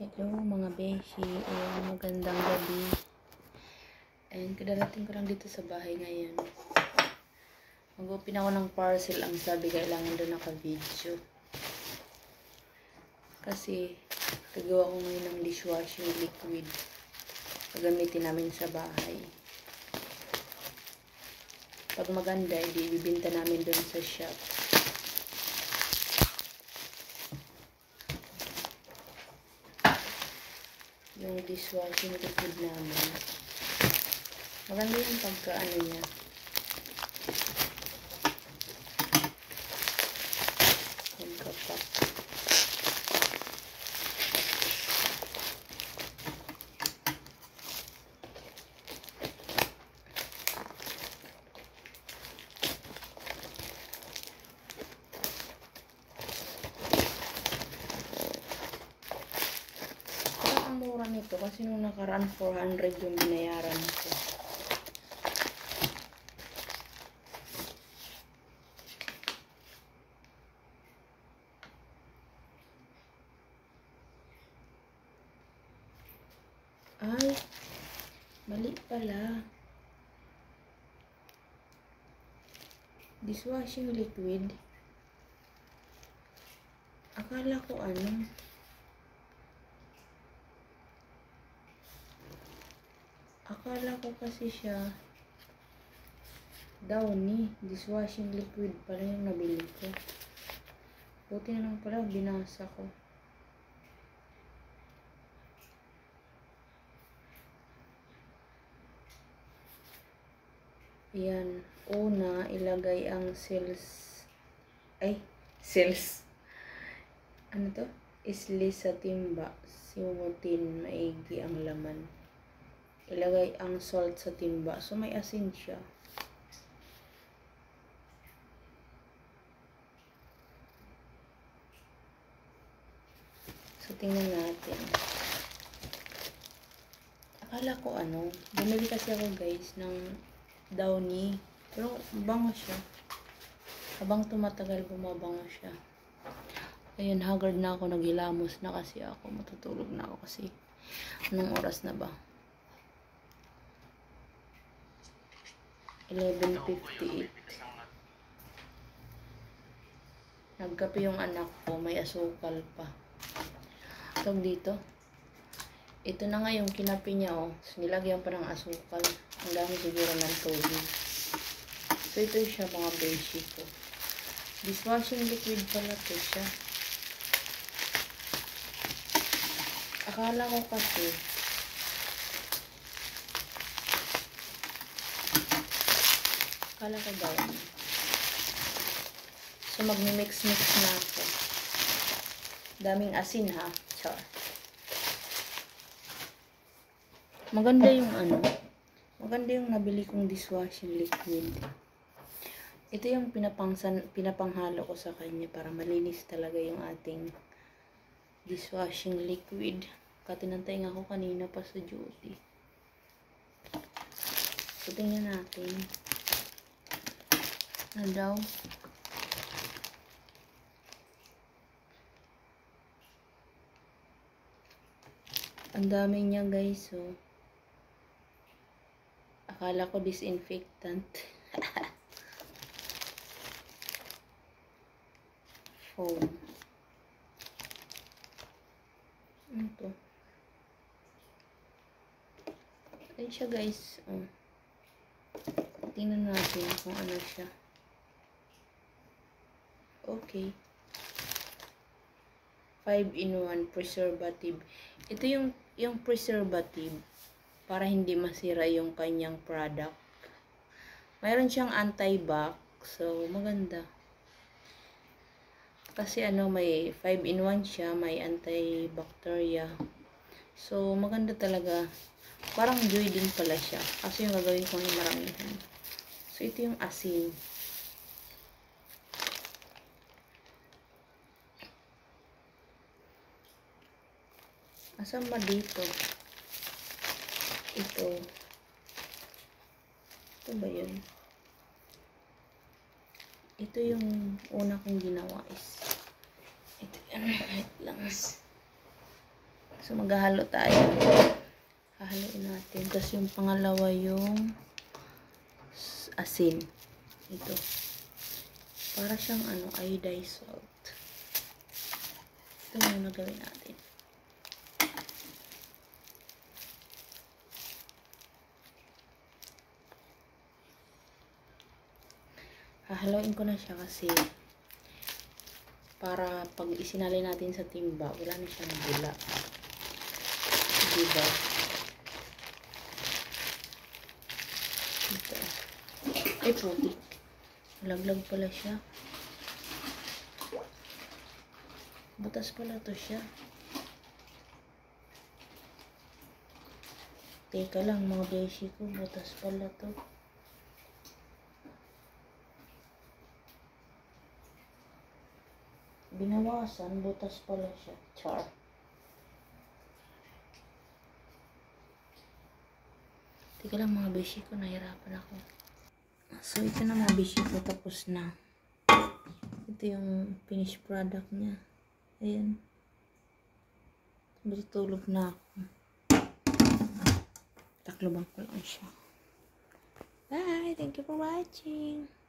Hello mga beshi, magandang gabi. And kadarating ko lang dito sa bahay ngayon. Mag-open ako ng parcel, ang sabi kailangan doon naka-video. Kasi gagawa ko ngayon ng dishwashing liquid. Gagamitin namin sa bahay. Pag maganda, ibibinta namin doon sa shop. Yung dishwashing liquid namin. Maganda yung pagkaano niya. Pagkapak. Mura nito kasi nung nakaraan 400 yung binayaran ko. Ay, mali pala. Dishwashing liquid. Akala ko ano. Akala ko kasi siya Downy. Dishwashing liquid pala yung nabili ko. Buti na lang pala, binasa ko. Ayan. Una, ilagay ang cells. Ano to? Isli sa timba. Simutin, maigi ang laman. Ilagay ang salt sa timba. So, may asin siya. So, tingnan natin. Akala ko ano, bumili kasi ako guys ng Downy. Pero, bango siya. Habang tumatagal, bumabango siya. Ayun, haggard na ako. Naghilamos na kasi ako. Matutulog na ako kasi. Anong oras na ba? 11:58. Nagkape yung anak ko. May asukal pa. Tawag dito. Ito na nga yung kinape niya, oh. So, nilagyan pa ng asukal. Ang dami siguro ng tubig. So, ito siya mga beshi ko. Dishwashing liquid pala to siya. Akala ko kasi daw. So, magmi-mix-mix na ako. Daming asin, ha? Char. Maganda yung ano. Maganda yung nabili kong dishwashing liquid. Ito yung pinapanghalo ko sa kanya para malinis talaga yung ating dishwashing liquid. Katinantay nga ako kanina pa sa duty. So, tingnan natin. Ano daw? Ang dami niya guys, so. Akala ko disinfectant. Foam. Ano to? Ay siya guys. Oh. Tingnan natin kung ano siya. Okay. 5-in-1 preservative. Ito yung preservative para hindi masira yung kanyang product. Mayroon siyang anti-bac. So, maganda. Kasi ano, may 5-in-1 siya. May antibacteria. So, maganda talaga. Parang joy din pala siya. Kasi yung gagawin ko yung maramihan. So, ito yung asin. Asan ba dito? Ito. Ito ba yun? Ito yung una kong ginawa is. Ito yan. Wait lang. So, maghahalo tayo. Hahaluin natin. Tapos yung pangalawa yung asin. Ito. Para siyang iodized salt. Ito yung nagawin natin. Hahaluin ko na siya kasi para pag isinali natin sa timba, wala na siyang bula. Diba? Ito. Ay, puti. Laglag pala siya. Butas pala to siya. Teka lang mga beshi ko, butas pala to. Binawasan, butas pala siya. Char. Teka lang mga beshi ko, nahirapan ako. So, ito na mga beshi ko, tapos na. Ito yung finished product niya. Ayan. Matutulog na ako. Taklobang ko lang siya. Bye! Thank you for watching!